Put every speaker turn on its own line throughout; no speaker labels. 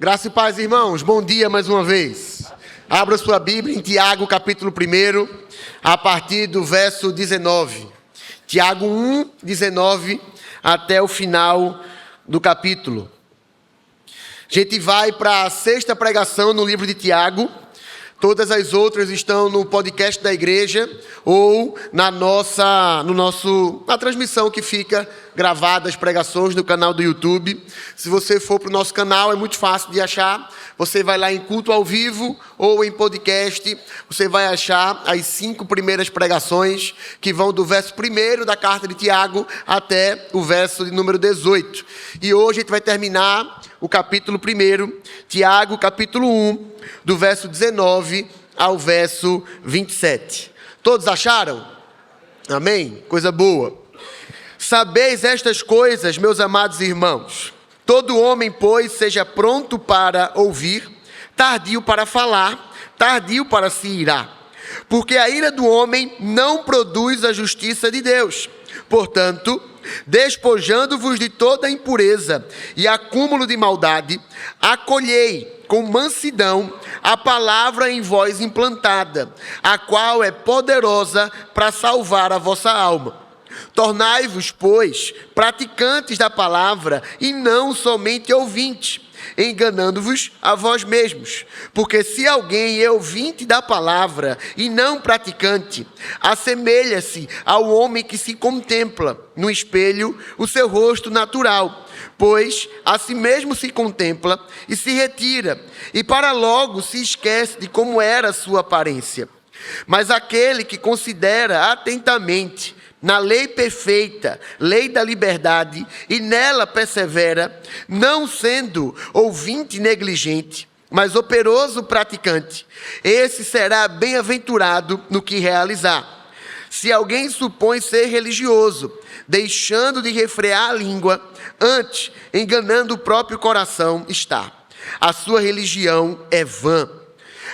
Graça e paz, irmãos. Bom dia mais uma vez. Abra sua Bíblia em Tiago, capítulo 1, a partir do verso 19. Tiago 1, 19, até o final do capítulo. A gente vai para a sexta pregação no livro de Tiago. Todas as outras estão no podcast da igreja ou na transmissão que fica gravada, as pregações no canal do YouTube. Se você for para o nosso canal, é muito fácil de achar. Você vai lá em culto ao vivo ou em podcast. Você vai achar as 5 primeiras pregações que vão do verso 1 da carta de Tiago até o verso de número 18. E hoje a gente vai terminar o capítulo 1, Tiago, capítulo 1, do verso 19 ao verso 27. Todos acharam? Amém? Coisa boa. Sabeis estas coisas, meus amados irmãos. Todo homem, pois, seja pronto para ouvir, tardio para falar, tardio para se irar. Porque a ira do homem não produz a justiça de Deus. Portanto, despojando-vos de toda impureza e acúmulo de maldade, acolhei com mansidão a palavra em vós implantada, a qual é poderosa para salvar a vossa alma. Tornai-vos, pois, praticantes da palavra e não somente ouvintes, enganando-vos a vós mesmos. Porque se alguém é ouvinte da palavra e não praticante, assemelha-se ao homem que se contempla no espelho o seu rosto natural, pois a si mesmo se contempla e se retira, e para logo se esquece de como era a sua aparência. Mas aquele que considera atentamente na lei perfeita, lei da liberdade, e nela persevera, não sendo ouvinte negligente, mas operoso praticante, esse será bem-aventurado no que realizar. Se alguém supõe ser religioso, deixando de refrear a língua, antes, enganando o próprio coração, está. A sua religião é vã.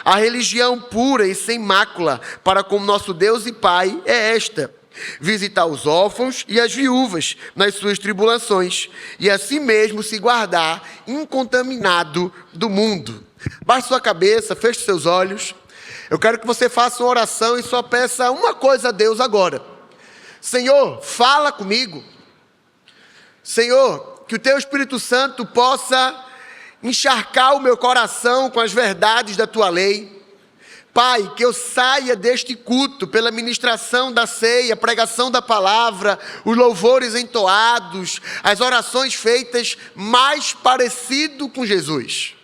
A religião pura e sem mácula para com nosso Deus e Pai é esta: visitar os órfãos e as viúvas nas suas tribulações, e assim mesmo se guardar incontaminado do mundo. Baixe sua cabeça, feche seus olhos. Eu quero que você faça uma oração e só peça uma coisa a Deus agora. Senhor, fala comigo. Senhor, que o Teu Espírito Santo possa encharcar o meu coração com as verdades da Tua lei. Pai, que eu saia deste culto pela ministração da ceia, pregação da palavra, os louvores entoados, as orações feitas, mais parecido com Jesus.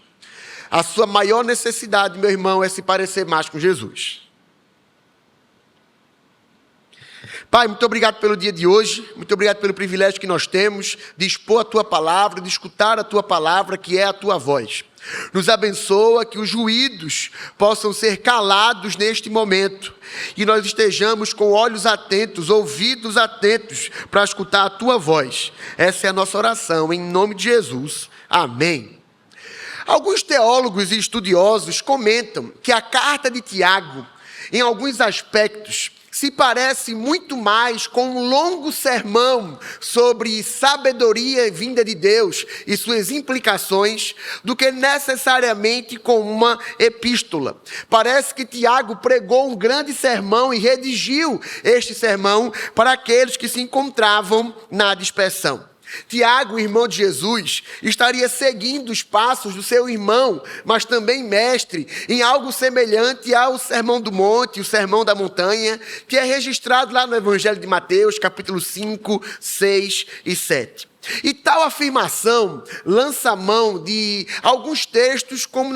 A sua maior necessidade, meu irmão, é se parecer mais com Jesus. Pai, muito obrigado pelo dia de hoje, muito obrigado pelo privilégio que nós temos de expor a Tua palavra, de escutar a Tua palavra, que é a Tua voz. Nos abençoa que os ruídos possam ser calados neste momento e nós estejamos com olhos atentos, ouvidos atentos para escutar a Tua voz. Essa é a nossa oração, em nome de Jesus. Amém. Alguns teólogos e estudiosos comentam que a carta de Tiago, em alguns aspectos, se parece muito mais com um longo sermão sobre sabedoria vinda de Deus e suas implicações do que necessariamente com uma epístola. Parece que Tiago pregou um grande sermão e redigiu este sermão para aqueles que se encontravam na dispersão. Tiago, irmão de Jesus, estaria seguindo os passos do seu irmão, mas também mestre, em algo semelhante ao Sermão do Monte, o Sermão da Montanha, que é registrado lá no Evangelho de Mateus, capítulo 5, 6 e 7. E tal afirmação lança mão de alguns textos, como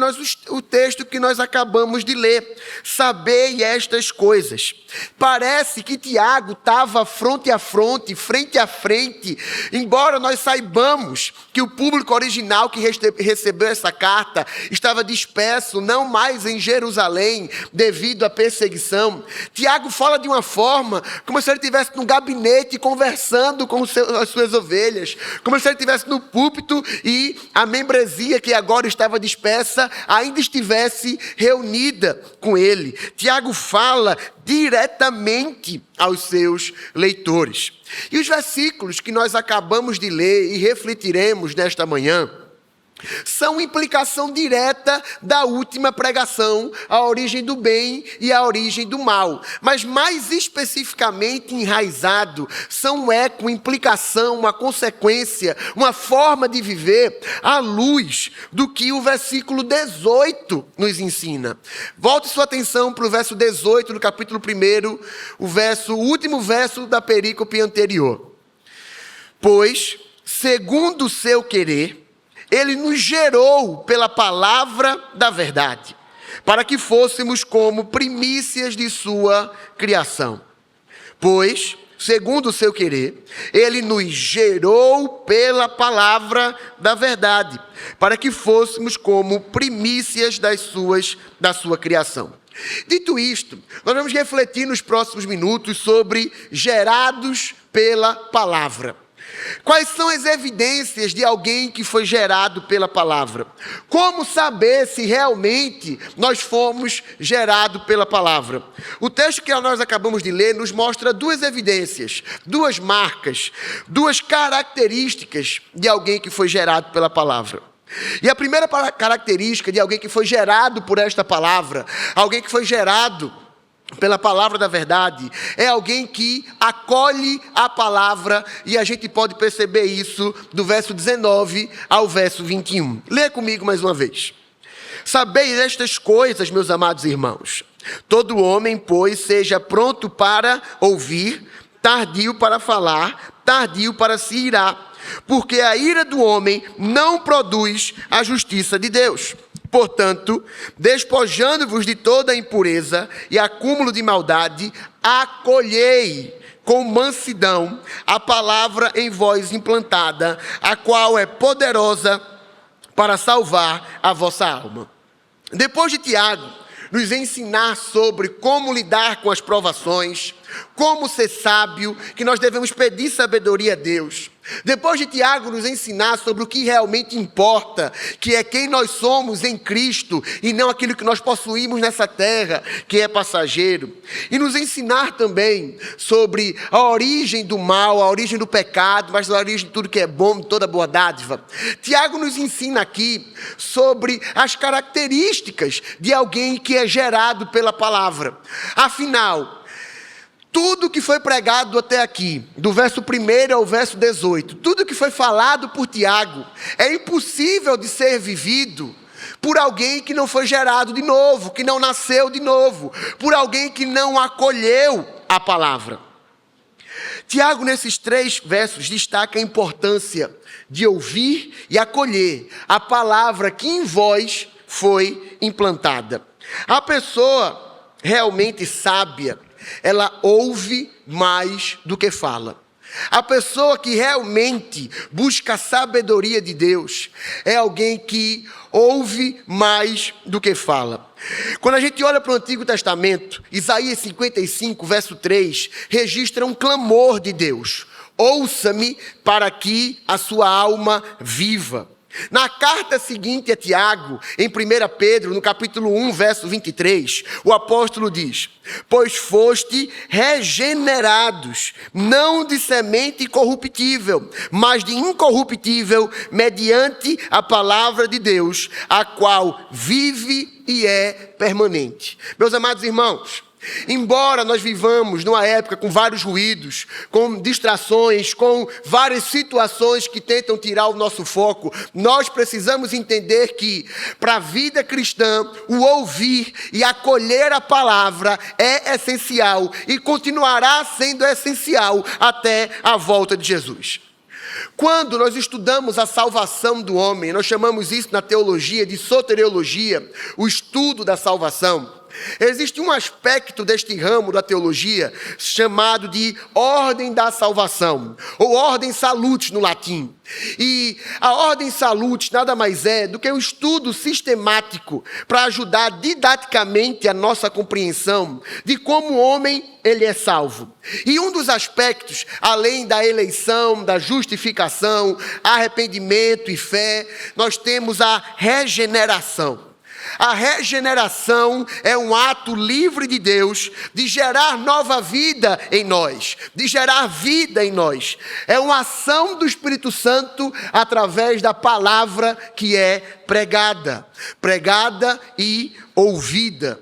o texto que nós acabamos de ler. Sabei estas coisas. Parece que Tiago estava fronte a fronte, frente a frente, embora nós saibamos que o público original que recebeu essa carta estava disperso, não mais em Jerusalém, devido à perseguição. Tiago fala de uma forma como se ele estivesse no gabinete conversando com as suas ovelhas, como se ele estivesse no púlpito e a membresia que agora estava dispersa ainda estivesse reunida com ele. Tiago fala diretamente aos seus leitores. E os versículos que nós acabamos de ler e refletiremos nesta manhã são implicação direta da última pregação, a origem do bem e a origem do mal. Mas mais especificamente enraizado, são um eco, uma implicação, uma consequência, uma forma de viver à luz do que o versículo 18 nos ensina. Volte sua atenção para o verso 18 do capítulo 1, o último verso da perícope anterior. Pois, segundo o seu querer, ele nos gerou pela palavra da verdade, para que fôssemos como primícias de sua criação. Pois, segundo o seu querer, ele nos gerou pela palavra da verdade, para que fôssemos como primícias da sua criação. Dito isto, nós vamos refletir nos próximos minutos sobre gerados pela palavra. Quais são as evidências de alguém que foi gerado pela palavra? Como saber se realmente nós fomos gerados pela palavra? O texto que nós acabamos de ler nos mostra duas evidências, duas marcas, duas características de alguém que foi gerado pela palavra. E a primeira característica de alguém que foi gerado por esta palavra, alguém que foi gerado pela palavra da verdade, é alguém que acolhe a palavra, e a gente pode perceber isso do verso 19 ao verso 21. Leia comigo mais uma vez. Sabeis estas coisas, meus amados irmãos. Todo homem, pois, seja pronto para ouvir, tardio para falar, tardio para se irar, porque a ira do homem não produz a justiça de Deus. Portanto, despojando-vos de toda a impureza e acúmulo de maldade, acolhei com mansidão a palavra em vós implantada, a qual é poderosa para salvar a vossa alma. Depois de Tiago nos ensinar sobre como lidar com as provações, como ser sábio, que nós devemos pedir sabedoria a Deus. Depois de Tiago nos ensinar sobre o que realmente importa, que é quem nós somos em Cristo e não aquilo que nós possuímos nessa terra, que é passageiro. E nos ensinar também sobre a origem do mal, a origem do pecado, mas a origem de tudo que é bom, de toda boa dádiva. Tiago nos ensina aqui sobre as características de alguém que é gerado pela palavra. Afinal, tudo que foi pregado até aqui, do verso 1 ao verso 18, tudo que foi falado por Tiago, é impossível de ser vivido por alguém que não foi gerado de novo, que não nasceu de novo, por alguém que não acolheu a palavra. Tiago, nesses 3 versos, destaca a importância de ouvir e acolher a palavra que em vós foi implantada. A pessoa realmente sábia, ela ouve mais do que fala. A pessoa que realmente busca a sabedoria de Deus é alguém que ouve mais do que fala. Quando a gente olha para o Antigo Testamento, Isaías 55, verso 3, registra um clamor de Deus: ouça-me para que a sua alma viva. Na carta seguinte a Tiago, em 1 Pedro, no capítulo 1, verso 23, o apóstolo diz: pois foste regenerados, não de semente corruptível, mas de incorruptível, mediante a palavra de Deus, a qual vive e é permanente. Meus amados irmãos, embora nós vivamos numa época com vários ruídos, com distrações, com várias situações que tentam tirar o nosso foco, nós precisamos entender que, para a vida cristã, o ouvir e acolher a palavra é essencial e continuará sendo essencial até a volta de Jesus. Quando nós estudamos a salvação do homem, nós chamamos isso na teologia de soteriologia, o estudo da salvação. Existe um aspecto deste ramo da teologia chamado de ordem da salvação, ou ordem salutis no latim. E a ordem salutis nada mais é do que um estudo sistemático para ajudar didaticamente a nossa compreensão de como o homem ele é salvo. E um dos aspectos, além da eleição, da justificação, arrependimento e fé, nós temos a regeneração. A regeneração é um ato livre de Deus de gerar nova vida em nós, de gerar vida em nós. É uma ação do Espírito Santo através da palavra que é pregada e ouvida.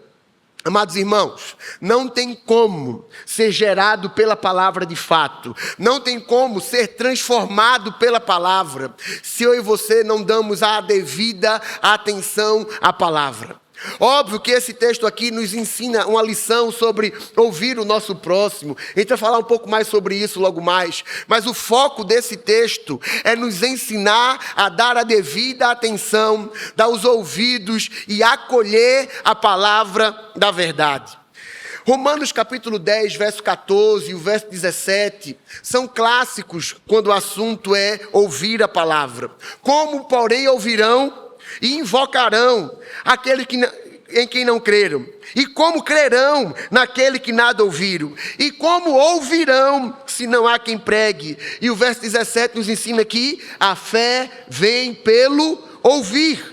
Amados irmãos, não tem como ser gerado pela palavra de fato, não tem como ser transformado pela palavra, se eu e você não damos a devida atenção à palavra. Óbvio que esse texto aqui nos ensina uma lição sobre ouvir o nosso próximo. A gente vai falar um pouco mais sobre isso logo mais. Mas o foco desse texto é nos ensinar a dar a devida atenção, dar os ouvidos e acolher a palavra da verdade. Romanos capítulo 10, verso 14 e o verso 17 são clássicos quando o assunto é ouvir a palavra. Como, porém, ouvirão e invocarão aquele em quem não creram? E como crerão naquele que nada ouviram? E como ouvirão se não há quem pregue? E o verso 17 nos ensina que a fé vem pelo ouvir.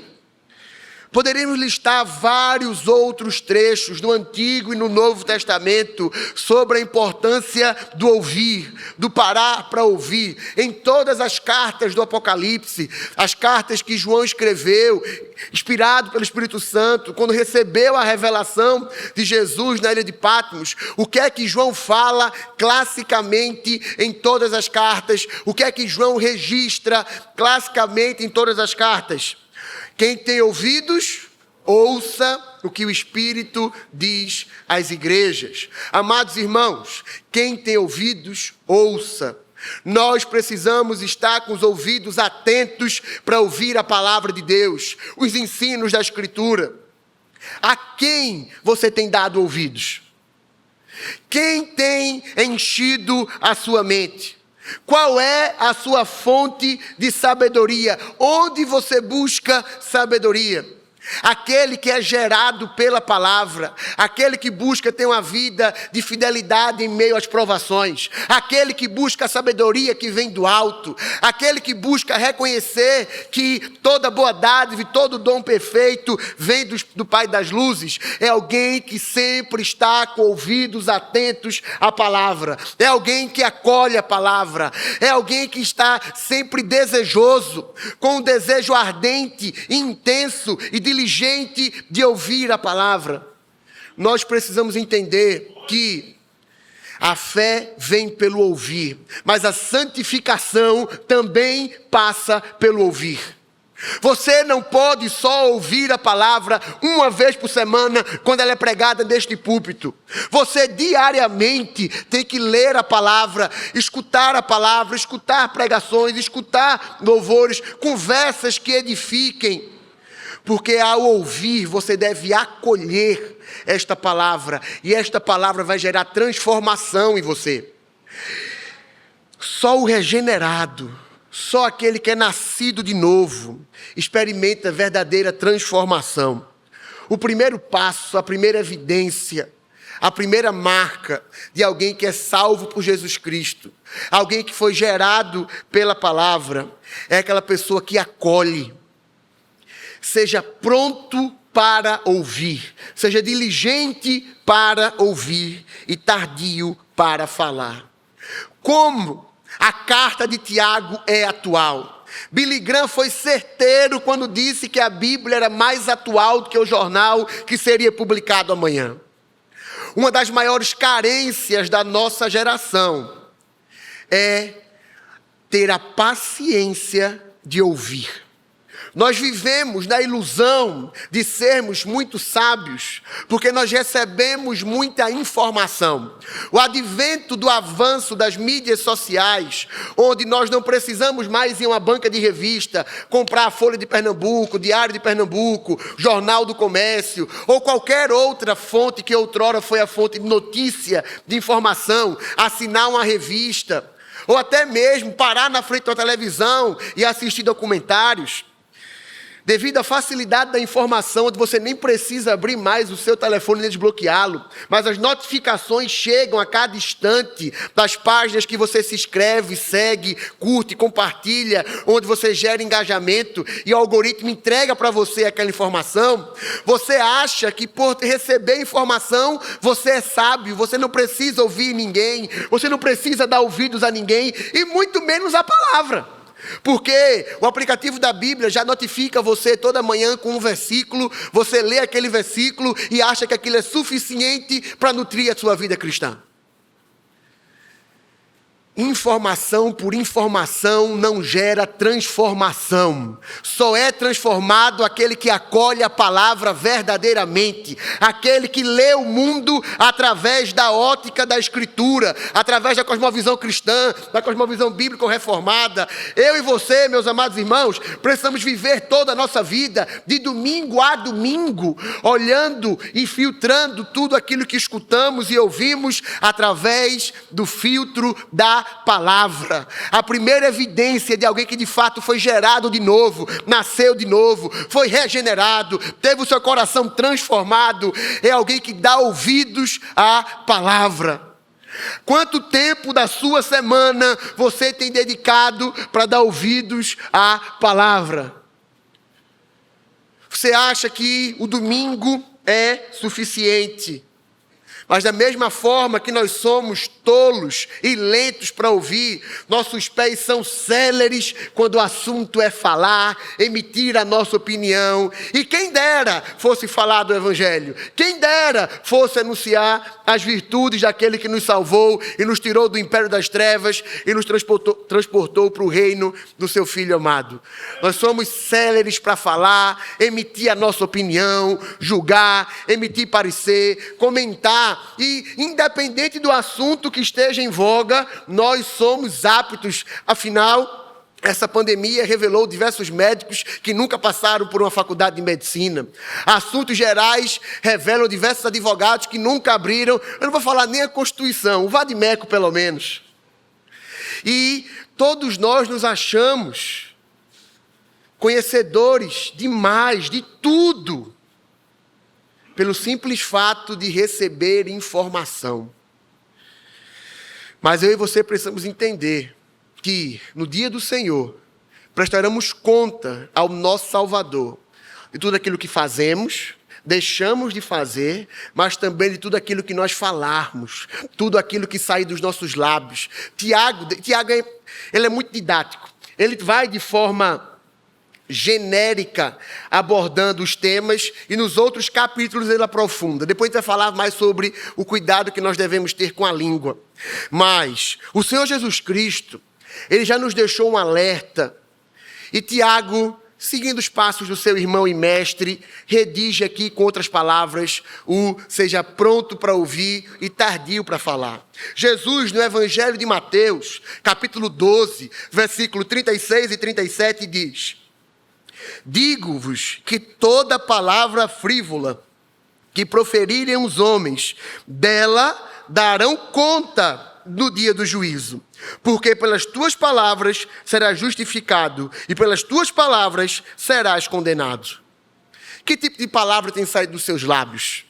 Poderíamos listar vários outros trechos no Antigo e no Novo Testamento sobre a importância do ouvir, do parar para ouvir. Em todas as cartas do Apocalipse, as cartas que João escreveu, inspirado pelo Espírito Santo, quando recebeu a revelação de Jesus na ilha de Patmos, o que é que João fala classicamente em todas as cartas? O que é que João registra classicamente em todas as cartas? Quem tem ouvidos, ouça o que o Espírito diz às igrejas. Amados irmãos, quem tem ouvidos, ouça. Nós precisamos estar com os ouvidos atentos para ouvir a palavra de Deus, os ensinos da Escritura. A quem você tem dado ouvidos? Quem tem enchido a sua mente? Qual é a sua fonte de sabedoria? Onde você busca sabedoria? Aquele que é gerado pela palavra, aquele que busca ter uma vida de fidelidade em meio às provações, aquele que busca a sabedoria que vem do alto, aquele que busca reconhecer que toda boa dádiva e todo dom perfeito vem do Pai das luzes, é alguém que sempre está com ouvidos atentos à palavra, é alguém que acolhe a palavra, é alguém que está sempre desejoso, com um desejo ardente, intenso e diligente de ouvir a palavra. Nós precisamos entender que a fé vem pelo ouvir, mas a santificação também passa pelo ouvir. Você não pode só ouvir a palavra uma vez por semana quando ela é pregada neste púlpito. Você diariamente tem que ler a palavra, escutar pregações, escutar louvores, conversas que edifiquem. Porque ao ouvir, você deve acolher esta palavra. E esta palavra vai gerar transformação em você. Só o regenerado, só aquele que é nascido de novo, experimenta verdadeira transformação. O primeiro passo, a primeira evidência, a primeira marca de alguém que é salvo por Jesus Cristo, alguém que foi gerado pela palavra, é aquela pessoa que acolhe. Seja pronto para ouvir, seja diligente para ouvir e tardio para falar. Como a carta de Tiago é atual? Billy Graham foi certeiro quando disse que a Bíblia era mais atual do que o jornal que seria publicado amanhã. Uma das maiores carências da nossa geração é ter a paciência de ouvir. Nós vivemos na ilusão de sermos muito sábios, porque nós recebemos muita informação. O advento do avanço das mídias sociais, onde nós não precisamos mais ir a uma banca de revista, comprar a Folha de Pernambuco, Diário de Pernambuco, Jornal do Comércio, ou qualquer outra fonte que outrora foi a fonte de notícia, de informação, assinar uma revista, ou até mesmo parar na frente da televisão e assistir documentários. Devido à facilidade da informação, onde você nem precisa abrir mais o seu telefone nem desbloqueá-lo, mas as notificações chegam a cada instante das páginas que você se inscreve, segue, curte, compartilha, onde você gera engajamento e o algoritmo entrega para você aquela informação. Você acha que por receber informação você é sábio, você não precisa ouvir ninguém, você não precisa dar ouvidos a ninguém e muito menos a palavra. Porque o aplicativo da Bíblia já notifica você toda manhã com um versículo, você lê aquele versículo e acha que aquilo é suficiente para nutrir a sua vida cristã. Informação por informação não gera transformação. Só é transformado aquele que acolhe a palavra verdadeiramente. Aquele que lê o mundo através da ótica da Escritura, através da cosmovisão cristã, da cosmovisão bíblico-reformada. Eu e você, meus amados irmãos, precisamos viver toda a nossa vida, de domingo a domingo, olhando e filtrando tudo aquilo que escutamos e ouvimos através do filtro da palavra. A primeira evidência de alguém que de fato foi gerado de novo, nasceu de novo, foi regenerado, teve o seu coração transformado, é alguém que dá ouvidos à palavra. Quanto tempo da sua semana você tem dedicado para dar ouvidos à palavra? Você acha que o domingo é suficiente? Mas da mesma forma que nós somos tolos e lentos para ouvir, nossos pés são céleres quando o assunto é falar, emitir a nossa opinião. E quem dera fosse falar do Evangelho, quem dera fosse anunciar as virtudes daquele que nos salvou e nos tirou do império das trevas e nos transportou para o reino do seu Filho amado. Nós somos céleres para falar, emitir a nossa opinião, julgar, emitir parecer, comentar. E independente do assunto que esteja em voga, nós somos aptos. Afinal, essa pandemia revelou diversos médicos que nunca passaram por uma faculdade de medicina. Assuntos gerais revelam diversos advogados que nunca abriram, eu não vou falar nem a Constituição, o vade-mecum pelo menos. E todos nós nos achamos conhecedores demais de tudo, pelo simples fato de receber informação. Mas eu e você precisamos entender que no dia do Senhor prestaremos conta ao nosso Salvador de tudo aquilo que fazemos, deixamos de fazer, mas também de tudo aquilo que nós falarmos, tudo aquilo que sair dos nossos lábios. Tiago ele é muito didático. Ele vai de forma genérica, abordando os temas, e nos outros capítulos ele aprofunda. Depois a gente vai falar mais sobre o cuidado que nós devemos ter com a língua. Mas o Senhor Jesus Cristo, ele já nos deixou um alerta, e Tiago, seguindo os passos do seu irmão e mestre, redige aqui com outras palavras, seja pronto para ouvir e tardio para falar. Jesus, no Evangelho de Mateus, capítulo 12, versículo 36 e 37, diz: digo-vos que toda palavra frívola que proferirem os homens, dela darão conta no dia do juízo. Porque pelas tuas palavras serás justificado, e pelas tuas palavras serás condenado. Que tipo de palavra tem saído dos seus lábios?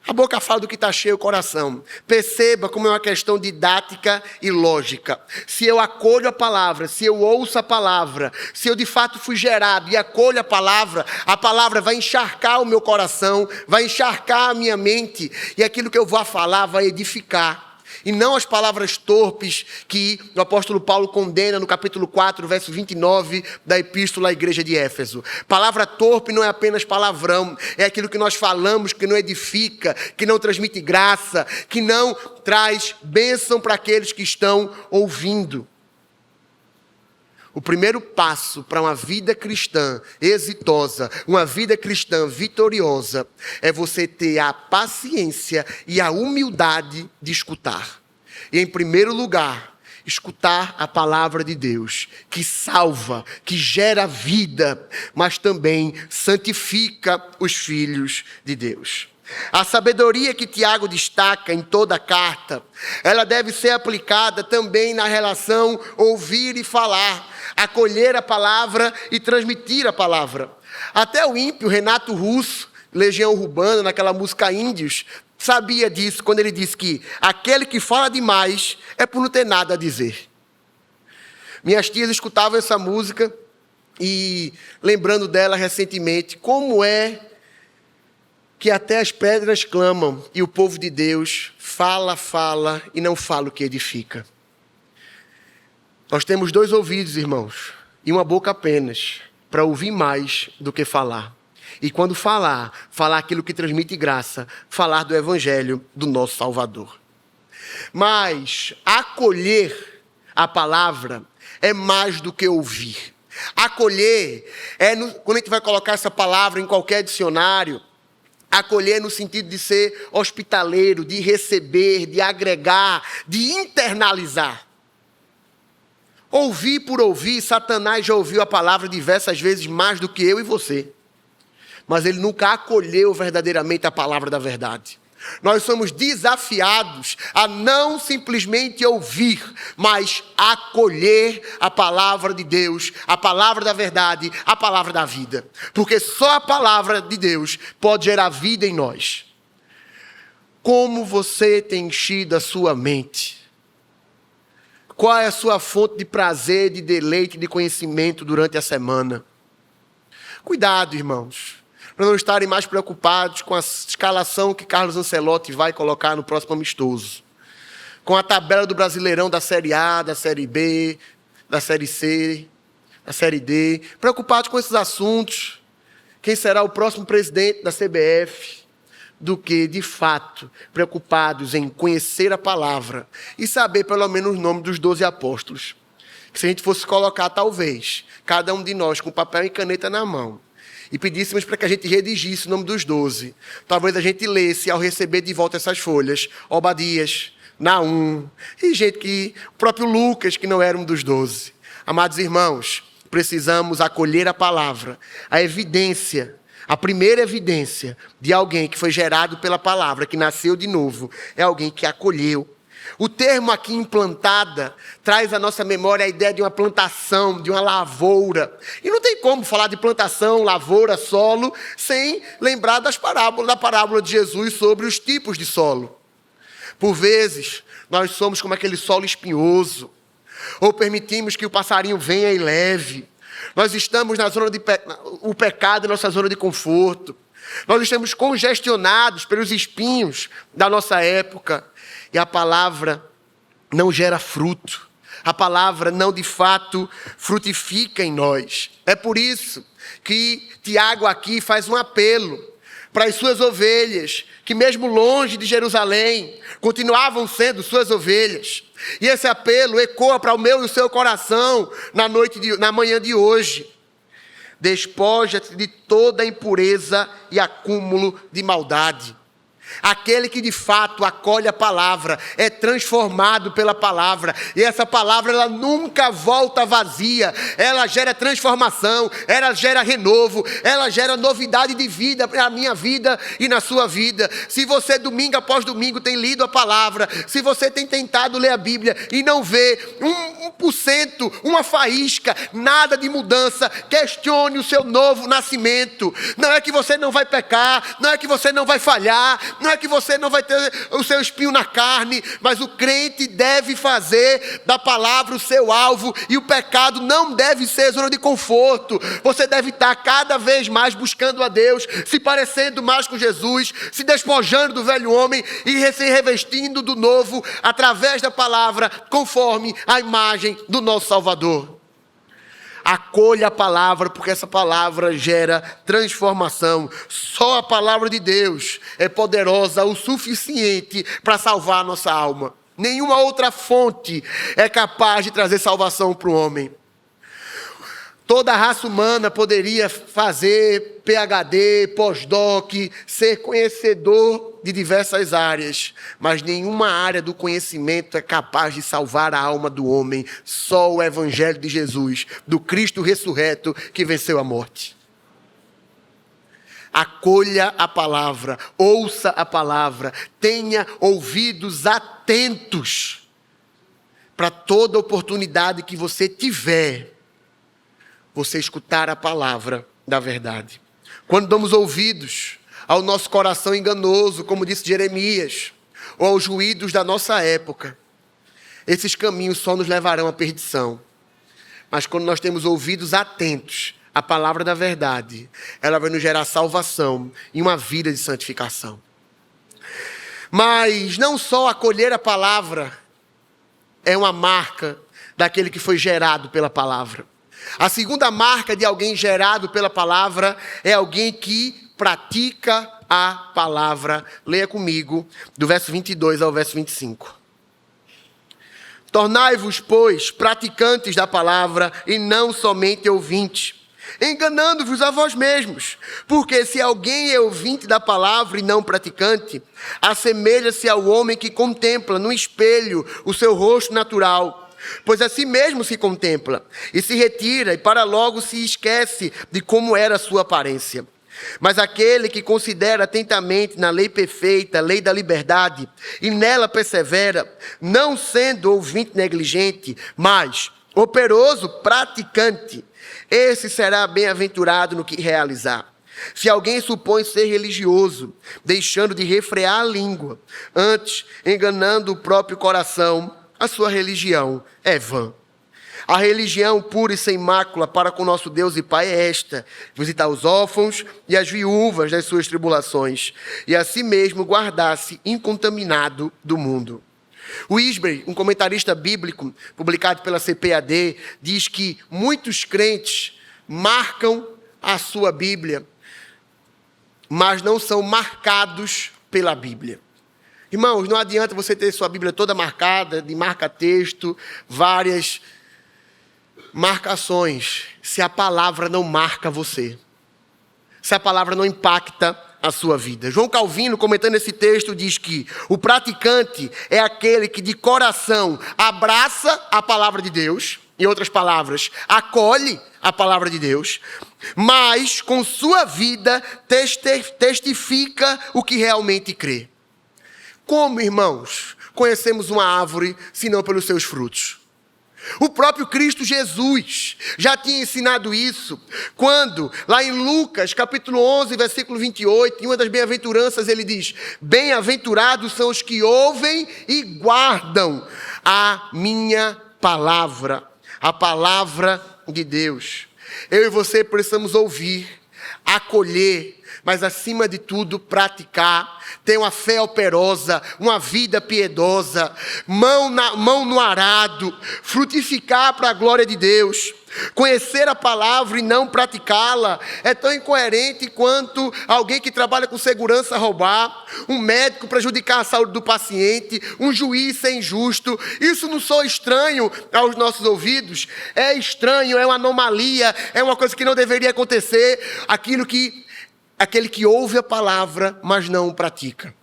A boca fala do que está cheio o coração. Perceba como é uma questão didática e lógica. Se eu acolho a palavra, se eu ouço a palavra, se eu de fato fui gerado e acolho a palavra vai encharcar o meu coração, vai encharcar a minha mente, e aquilo que eu vou falar vai edificar. E não as palavras torpes que o apóstolo Paulo condena no capítulo 4, verso 29 da epístola à igreja de Éfeso. Palavra torpe não é apenas palavrão, é aquilo que nós falamos que não edifica, que não transmite graça, que não traz bênção para aqueles que estão ouvindo. O primeiro passo para uma vida cristã exitosa, uma vida cristã vitoriosa, é você ter a paciência e a humildade de escutar. E em primeiro lugar, escutar a palavra de Deus, que salva, que gera vida, mas também santifica os filhos de Deus. A sabedoria que Tiago destaca em toda a carta, ela deve ser aplicada também na relação ouvir e falar, acolher a palavra e transmitir a palavra. Até o ímpio Renato Russo, Legião Urbana, naquela música Índios, sabia disso quando ele disse que aquele que fala demais é por não ter nada a dizer. Minhas tias escutavam essa música e, lembrando dela recentemente, como é que até as pedras clamam e o povo de Deus fala e não fala o que edifica. Nós temos 2 ouvidos, irmãos, e uma boca apenas, para ouvir mais do que falar. E quando falar aquilo que transmite graça, falar do evangelho do nosso Salvador. Mas acolher a palavra é mais do que ouvir. Acolher quando a gente vai colocar essa palavra em qualquer dicionário, acolher no sentido de ser hospitaleiro, de receber, de agregar, de internalizar. Ouvir por ouvir, Satanás já ouviu a palavra diversas vezes mais do que eu e você. Mas ele nunca acolheu verdadeiramente a palavra da verdade. Nós somos desafiados a não simplesmente ouvir, mas acolher a palavra de Deus, a palavra da verdade, a palavra da vida. Porque só a palavra de Deus pode gerar vida em nós. Como você tem enchido a sua mente? Qual é a sua fonte de prazer, de deleite, de conhecimento durante a semana? Cuidado, irmãos, para não estarem mais preocupados com a escalação que Carlos Ancelotti vai colocar no próximo amistoso. Com a tabela do Brasileirão da Série A, da Série B, da Série C, da Série D. Preocupados com esses assuntos. Quem será o próximo presidente da CBF? Do que, de fato, preocupados em conhecer a palavra e saber pelo menos o nome dos 12 apóstolos. Que se a gente fosse colocar, talvez, cada um de nós com papel e caneta na mão, e pedíssemos para que a gente redigisse o nome dos 12, talvez a gente lesse, ao receber de volta essas folhas, Obadias, Naum, e gente que, o próprio Lucas, que não era um dos 12. Amados irmãos, precisamos acolher a palavra, a evidência, a primeira evidência de alguém que foi gerado pela palavra, que nasceu de novo, é alguém que acolheu. O termo aqui implantada traz à nossa memória a ideia de uma plantação, de uma lavoura. E não tem como falar de plantação, lavoura, solo, sem lembrar da parábola de Jesus sobre os tipos de solo. Por vezes, nós somos como aquele solo espinhoso, ou permitimos que o passarinho venha e leve. Nós estamos na zona o pecado é nossa zona de conforto. Nós estamos congestionados pelos espinhos da nossa época. E a palavra não gera fruto. A palavra não, de fato, frutifica em nós. É por isso que Tiago aqui faz um apelo para as suas ovelhas, que mesmo longe de Jerusalém, continuavam sendo suas ovelhas. E esse apelo ecoa para o meu e o seu coração na manhã de hoje. Despoja-te de toda impureza e acúmulo de maldade. Aquele que de fato acolhe a palavra é transformado pela palavra. E essa palavra ela nunca volta vazia. Ela gera transformação, ela gera renovo, ela gera novidade de vida para a minha vida e na sua vida. Se você domingo após domingo tem lido a palavra, se você tem tentado ler a Bíblia e não vê 1%, uma faísca, nada de mudança, questione o seu novo nascimento. Não é que você não vai pecar, não é que você não vai falhar, não é que você não vai ter o seu espinho na carne, mas o crente deve fazer da palavra o seu alvo, e o pecado não deve ser zona de conforto. Você deve estar cada vez mais buscando a Deus, se parecendo mais com Jesus, se despojando do velho homem e se revestindo do novo através da palavra, conforme a imagem do nosso Salvador. Acolha a palavra, porque essa palavra gera transformação. Só a palavra de Deus é poderosa o suficiente para salvar a nossa alma. Nenhuma outra fonte é capaz de trazer salvação para o homem. Toda a raça humana poderia fazer PhD, pós-doc, ser conhecedor de diversas áreas, mas nenhuma área do conhecimento é capaz de salvar a alma do homem. Só o Evangelho de Jesus, do Cristo ressurreto, que venceu a morte. Acolha a palavra, ouça a palavra, tenha ouvidos atentos para toda oportunidade que você tiver, você escutar a palavra da verdade. Quando damos ouvidos ao nosso coração enganoso, como disse Jeremias, ou aos ruídos da nossa época, esses caminhos só nos levarão à perdição. Mas quando nós temos ouvidos atentos à palavra da verdade, ela vai nos gerar salvação e uma vida de santificação. Mas não só acolher a palavra é uma marca daquele que foi gerado pela palavra. A segunda marca de alguém gerado pela palavra é alguém que pratica a palavra. Leia comigo, do verso 22 ao verso 25. Tornai-vos, pois, praticantes da palavra e não somente ouvintes, enganando-vos a vós mesmos. Porque se alguém é ouvinte da palavra e não praticante, assemelha-se ao homem que contempla no espelho o seu rosto natural. Pois a si mesmo se contempla e se retira e para logo se esquece de como era a sua aparência. Mas aquele que considera atentamente na lei perfeita, a lei da liberdade, e nela persevera, não sendo ouvinte negligente, mas operoso praticante, esse será bem-aventurado no que realizar. Se alguém supõe ser religioso, deixando de refrear a língua, antes enganando o próprio coração, a sua religião é vã. A religião pura e sem mácula para com nosso Deus e Pai é esta: visitar os órfãos e as viúvas das suas tribulações, e a si mesmo guardar-se incontaminado do mundo. O Isber, um comentarista bíblico publicado pela CPAD, diz que muitos crentes marcam a sua Bíblia, mas não são marcados pela Bíblia. Irmãos, não adianta você ter sua Bíblia toda marcada, de marca-texto, várias marcações, se a palavra não marca você, se a palavra não impacta a sua vida. João Calvino, comentando esse texto, diz que o praticante é aquele que de coração abraça a palavra de Deus, em outras palavras, acolhe a palavra de Deus, mas com sua vida testifica o que realmente crê. Como, irmãos, conhecemos uma árvore, senão pelos seus frutos? O próprio Cristo Jesus já tinha ensinado isso, quando, lá em Lucas, capítulo 11, versículo 28, em uma das bem-aventuranças, ele diz: bem-aventurados são os que ouvem e guardam a minha palavra, a palavra de Deus. Eu e você precisamos ouvir, acolher, mas acima de tudo praticar, ter uma fé operosa, uma vida piedosa, mão no arado, frutificar para a glória de Deus. Conhecer a palavra e não praticá-la é tão incoerente quanto alguém que trabalha com segurança roubar, um médico prejudicar a saúde do paciente, um juiz ser injusto. Isso não soa estranho aos nossos ouvidos? É estranho, é uma anomalia, é uma coisa que não deveria acontecer. Aquele que ouve a palavra, mas não o pratica.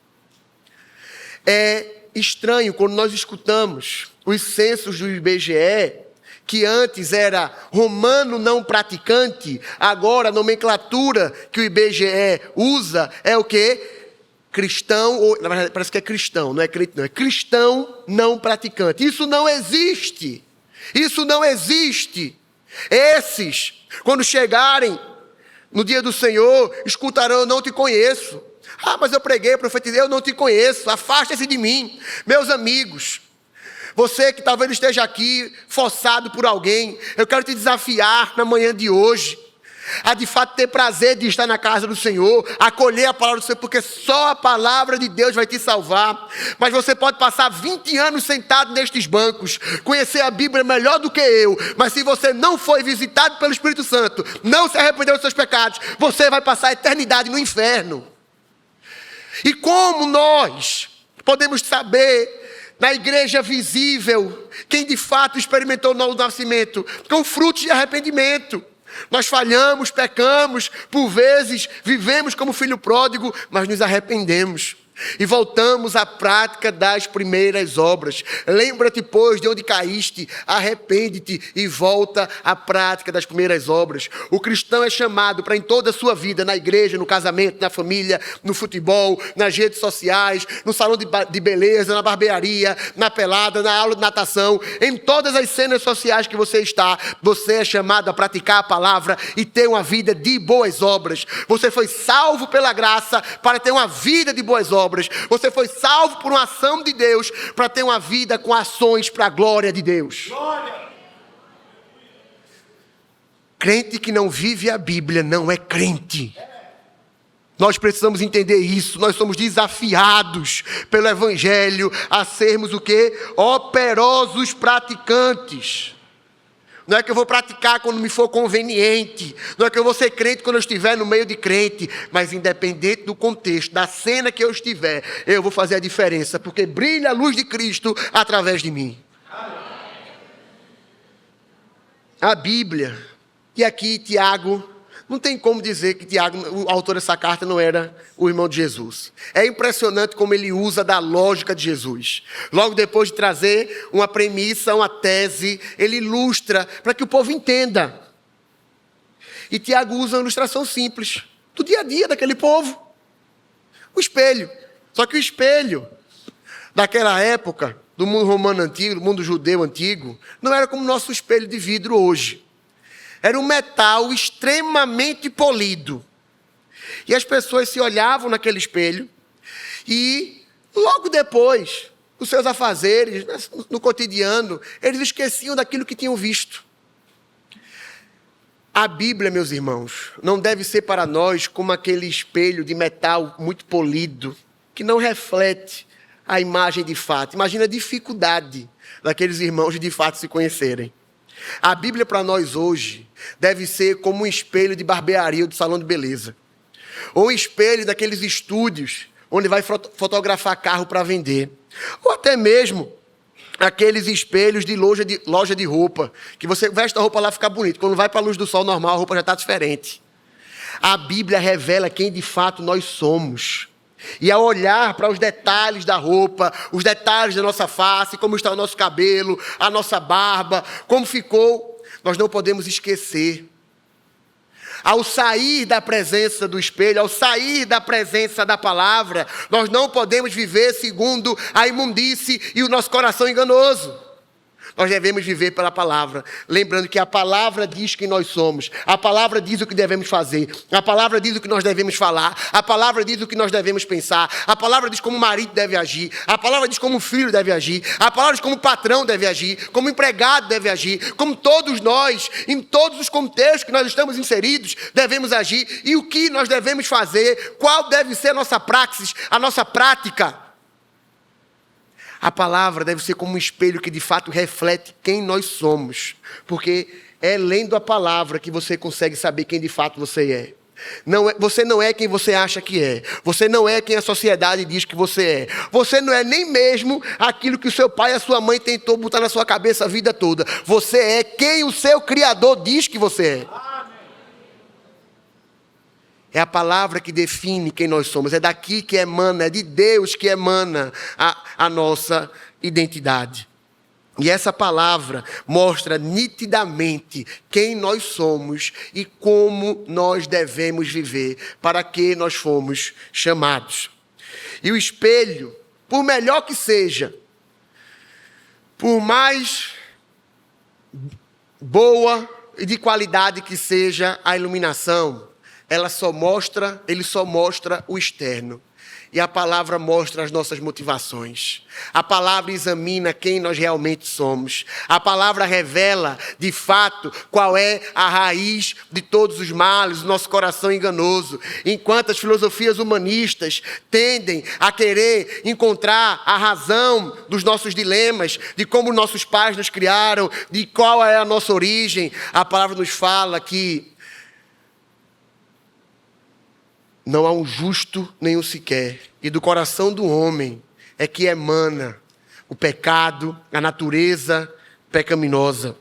É estranho quando nós escutamos os censos do IBGE, que antes era romano não praticante, agora a nomenclatura que o IBGE usa é o quê? Cristão, ou na verdade parece que é cristão, não é crente não, é cristão não praticante. Isso não existe. Isso não existe. Esses, quando chegarem no dia do Senhor, escutarão: eu não te conheço. Ah, mas eu preguei, profetizei, eu não te conheço, afasta-se de mim. Meus amigos, você que talvez esteja aqui forçado por alguém, eu quero te desafiar na manhã de hoje a de fato ter prazer de estar na casa do Senhor, acolher a palavra do Senhor, porque só a palavra de Deus vai te salvar. Mas você pode passar 20 anos sentado nestes bancos, conhecer a Bíblia melhor do que eu, mas se você não foi visitado pelo Espírito Santo, não se arrependeu dos seus pecados, você vai passar a eternidade no inferno. E como nós podemos saber, na igreja visível, quem de fato experimentou o novo nascimento? Com frutos de arrependimento. Nós falhamos, pecamos, por vezes vivemos como filho pródigo, mas nos arrependemos. e voltamos à prática das primeiras obras. Lembra-te, pois, de onde caíste, arrepende-te e volta à prática das primeiras obras. O cristão é chamado para em toda a sua vida, na igreja, no casamento, na família, no futebol, nas redes sociais, no salão de beleza, na barbearia, na pelada, na aula de natação, em todas as cenas sociais que você está, você é chamado a praticar a palavra e ter uma vida de boas obras. Você foi salvo pela graça para ter uma vida de boas obras. Você foi salvo por uma ação de Deus para ter uma vida com ações para a glória de Deus. Glória. Crente que não vive a Bíblia não é crente. Nós precisamos entender isso. Nós somos desafiados pelo Evangelho a sermos o quê? Operosos praticantes. Não é que eu vou praticar quando me for conveniente. Não é que eu vou ser crente quando eu estiver no meio de crente. Mas independente do contexto, da cena que eu estiver, eu vou fazer a diferença. Porque brilha a luz de Cristo através de mim. A Bíblia. E aqui Tiago, não tem como dizer que Tiago, o autor dessa carta, não era o irmão de Jesus. É impressionante como ele usa da lógica de Jesus. Logo depois de trazer uma premissa, uma tese, ele ilustra para que o povo entenda. E Tiago usa uma ilustração simples, do dia a dia daquele povo. O espelho. Só que o espelho, daquela época, do mundo romano antigo, do mundo judeu antigo, não era como o nosso espelho de vidro hoje. Era um metal extremamente polido. E as pessoas se olhavam naquele espelho e, logo depois, os seus afazeres, no cotidiano, eles esqueciam daquilo que tinham visto. A Bíblia, meus irmãos, não deve ser para nós como aquele espelho de metal muito polido, que não reflete a imagem de fato. Imagina a dificuldade daqueles irmãos de fato se conhecerem. A Bíblia para nós hoje deve ser como um espelho de barbearia ou de salão de beleza. Ou um espelho daqueles estúdios onde vai fotografar carro para vender. Ou até mesmo aqueles espelhos de loja de roupa, que você veste a roupa lá e fica bonito. Quando vai para a luz do sol normal, a roupa já está diferente. A Bíblia revela quem de fato nós somos. E ao olhar para os detalhes da roupa, os detalhes da nossa face, como está o nosso cabelo, a nossa barba, como ficou, nós não podemos esquecer. Ao sair da presença do espelho, ao sair da presença da palavra, nós não podemos viver segundo a imundície e o nosso coração enganoso. Nós devemos viver pela palavra, lembrando que a palavra diz quem nós somos, a palavra diz o que devemos fazer, a palavra diz o que nós devemos falar, a palavra diz o que nós devemos pensar, a palavra diz como o marido deve agir, a palavra diz como o filho deve agir, a palavra diz como o patrão deve agir, como o empregado deve agir, como todos nós, em todos os contextos que nós estamos inseridos, devemos agir e o que nós devemos fazer, qual deve ser a nossa praxis, a nossa prática. A palavra deve ser como um espelho que de fato reflete quem nós somos. Porque é lendo a palavra que você consegue saber quem de fato você é. Você não é quem você acha que é. Você não é quem a sociedade diz que você é. Você não é nem mesmo aquilo que o seu pai e a sua mãe tentou botar na sua cabeça a vida toda. Você é quem o seu Criador diz que você é. É a palavra que define quem nós somos. É daqui que emana, é de Deus que emana a nossa identidade. E essa palavra mostra nitidamente quem nós somos e como nós devemos viver, para que nós fomos chamados. E o espelho, por melhor que seja, por mais boa e de qualidade que seja a iluminação, ele só mostra o externo. E a palavra mostra as nossas motivações. A palavra examina quem nós realmente somos. A palavra revela, de fato, qual é a raiz de todos os males, do nosso coração enganoso. Enquanto as filosofias humanistas tendem a querer encontrar a razão dos nossos dilemas, de como nossos pais nos criaram, de qual é a nossa origem, a palavra nos fala que não há um justo nenhum sequer. E do coração do homem é que emana o pecado, a natureza pecaminosa.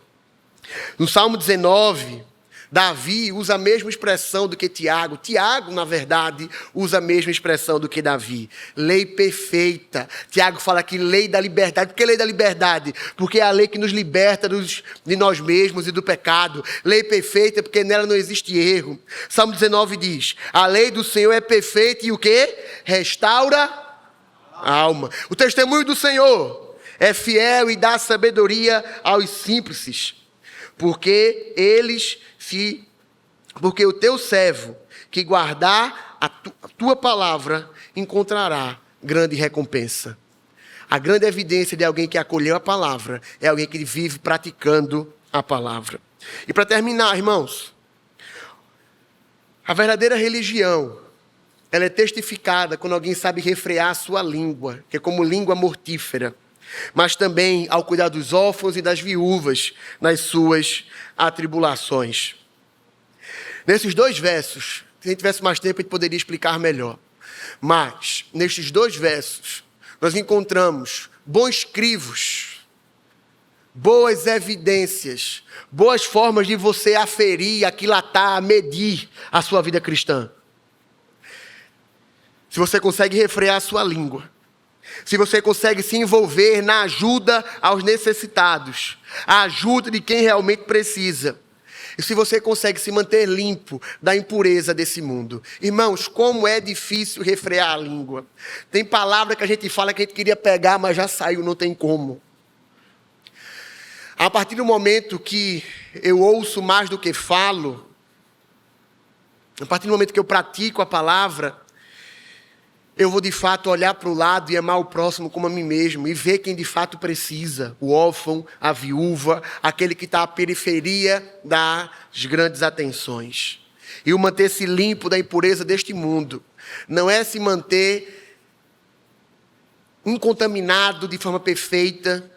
No Salmo 19, Davi usa a mesma expressão do que Tiago. Tiago, na verdade, usa a mesma expressão do que Davi. Lei perfeita. Tiago fala aqui lei da liberdade. Por que lei da liberdade? Porque é a lei que nos liberta de nós mesmos e do pecado. Lei perfeita porque nela não existe erro. Salmo 19 diz, a lei do Senhor é perfeita e o quê? Restaura a alma. O testemunho do Senhor é fiel e dá sabedoria aos simples. Porque o teu servo que guardar a tua palavra encontrará grande recompensa. A grande evidência de alguém que acolheu a palavra é alguém que vive praticando a palavra. E para terminar, irmãos, a verdadeira religião, ela é testificada quando alguém sabe refrear a sua língua, que é como língua mortífera, mas também ao cuidar dos órfãos e das viúvas nas suas atribulações. Nesses 2 versos, se a gente tivesse mais tempo, a gente poderia explicar melhor. Mas, nestes 2 versos, nós encontramos bons crivos, boas evidências, boas formas de você aferir, aquilatar, medir a sua vida cristã. Se você consegue refrear a sua língua, se você consegue se envolver na ajuda aos necessitados, a ajuda de quem realmente precisa, e se você consegue se manter limpo da impureza desse mundo. Irmãos, como é difícil refrear a língua. Tem palavra que a gente fala que a gente queria pegar, mas já saiu, não tem como. A partir do momento que eu ouço mais do que falo, a partir do momento que eu pratico a palavra, eu vou de fato olhar para o lado e amar o próximo como a mim mesmo, e ver quem de fato precisa, o órfão, a viúva, aquele que está à periferia das grandes atenções. E o manter-se limpo da impureza deste mundo não é se manter incontaminado de forma perfeita,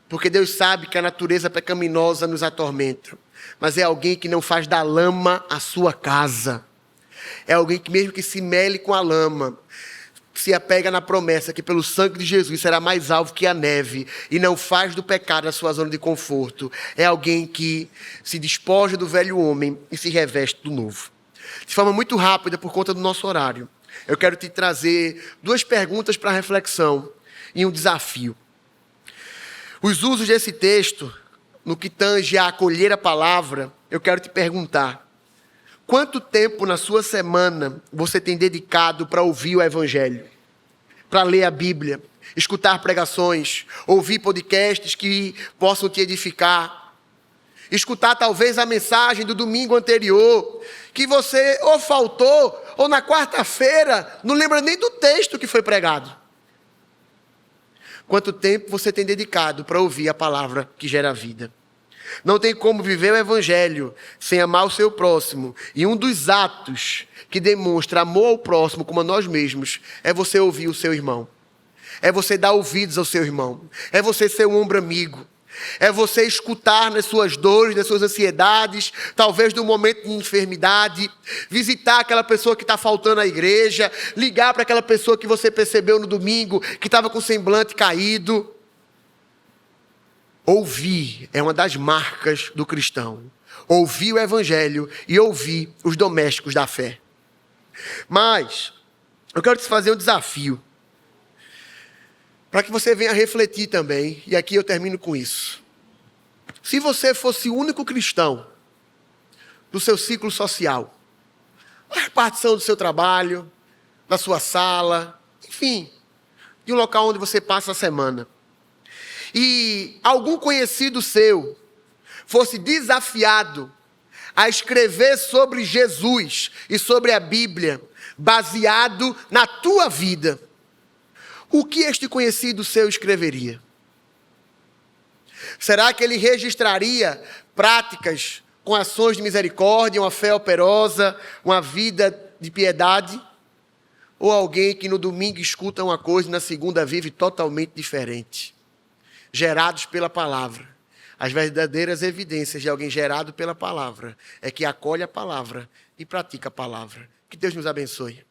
porque Deus sabe que a natureza pecaminosa nos atormenta, mas é alguém que não faz da lama a sua casa. É alguém que mesmo que se mele com a lama, se apega na promessa que pelo sangue de Jesus será mais alvo que a neve e não faz do pecado a sua zona de conforto. É alguém que se despoja do velho homem e se reveste do novo. De forma muito rápida, por conta do nosso horário, eu quero te trazer 2 perguntas para reflexão e um desafio. Os usos desse texto, no que tange a acolher a palavra, eu quero te perguntar: quanto tempo na sua semana você tem dedicado para ouvir o Evangelho? Para ler a Bíblia, escutar pregações, ouvir podcasts que possam te edificar, escutar talvez a mensagem do domingo anterior, que você ou faltou, ou na quarta-feira não lembra nem do texto que foi pregado. Quanto tempo você tem dedicado para ouvir a palavra que gera vida? Não tem como viver o Evangelho sem amar o seu próximo. E um dos atos que demonstra amor ao próximo como a nós mesmos é você ouvir o seu irmão. É você dar ouvidos ao seu irmão. É você ser um ombro amigo. É você escutar nas suas dores, nas suas ansiedades, talvez no momento de enfermidade, visitar aquela pessoa que está faltando à igreja, ligar para aquela pessoa que você percebeu no domingo, que estava com o semblante caído. Ouvir é uma das marcas do cristão. Ouvir o Evangelho e ouvir os domésticos da fé. Mas eu quero te fazer um desafio, para que você venha refletir também, e aqui eu termino com isso. Se você fosse o único cristão do seu ciclo social, a repartição do seu trabalho, da sua sala, enfim, de um local onde você passa a semana, e algum conhecido seu fosse desafiado a escrever sobre Jesus e sobre a Bíblia, baseado na tua vida, o que este conhecido seu escreveria? Será que ele registraria práticas com ações de misericórdia, uma fé operosa, uma vida de piedade? Ou alguém que no domingo escuta uma coisa e na segunda vive totalmente diferente? Gerados pela palavra. As verdadeiras evidências de alguém gerado pela palavra é que acolhe a palavra e pratica a palavra. Que Deus nos abençoe.